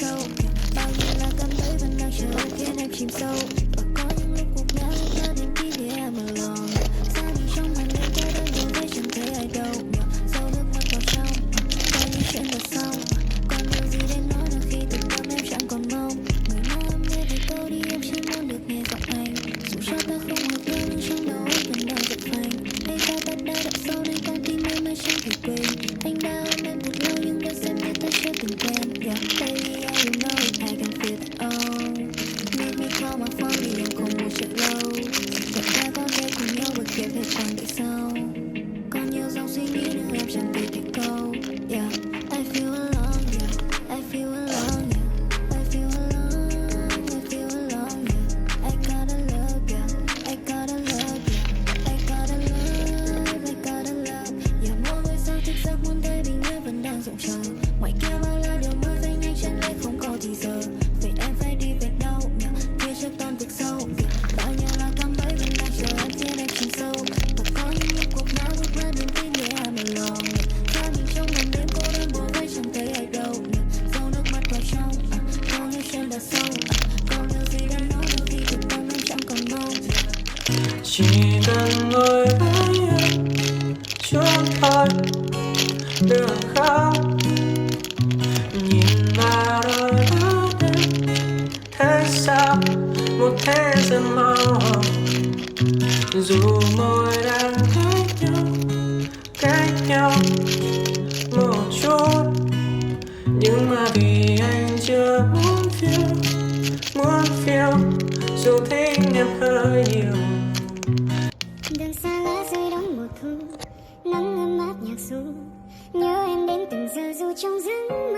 sâu. Bao nhiêu là cảm thấy vẫn đang chờ khiến em chìm sâu. Và có những lúc cuộc ngã ta đến khi để em alone. Sao đi trong màn đêm ta đang ngồi với chẳng thấy ai đâu. Dẫu nước mắt vào trong, coi như chuyện đã xong. Còn điều gì để nói nữa khi từ tâm em chẳng còn mong. Người nói em nghe về câu đi em chỉ muốn được nghe giọng anh. Dù cho ta không hợp nhau nhưng trong đầu em vẫn đang giật phanh. Hay ta bắt đầu đậm sâu nên con tim em mới chẳng thể quên. Anh đã ôm em thật lâu nhưng đã xem như ta chưa từng quen. Yeah, baby, yeah, you know it, I can feel it all. Make me call my phone vì em không muốn chờ lâu. Chúng ta có thể cùng nhau vượt kiếp hết quãng đời sau. Còn nhiều dòng suy nghĩ nữa em chẳng thể kể câu. Yeah, I feel alone, yeah, I feel alone, yeah, I feel alone, I feel alone, yeah. I gotta love, yeah, I gotta love, yeah, I gotta love, I gotta love. Yeah, mỗi buổi sáng thức giấc muốn thấy bình yên vẫn đang rộng chờ. Ngoài kia bao la điều mới phải nhanh chân lên không có thì giờ. Vậy em phải đi về đâu, yeah, phía trước toàn vực sâu, yeah. Bao nhiêu là cạm bẫy vẫn đang chờ em khiến em chìm sâu. Và có những lúc cuộc não bước qua đến tim để em alone. Theo mình trong màn đêm cô đơn bủa vây chẳng thấy ai đâu. Dẫu nước mắt vào trong, có những chuyện đã xong. Còn điều gì để nói được khi thực tâm em chẳng còn mong. Chỉ cần ngồi với em chút thôi được không? Nhìn vào đôi mắt em thấy sao một thế giới mơ hồ. Dù môi đang cách nhau một chút, nhưng mà vì anh chưa muốn phiêu dù thích em hơi nhiều. Đường xa lá rơi đón mùa thu, nắng ấm áp nhạc ru, nhớ em đến từng giờ dù trong giấc mơ.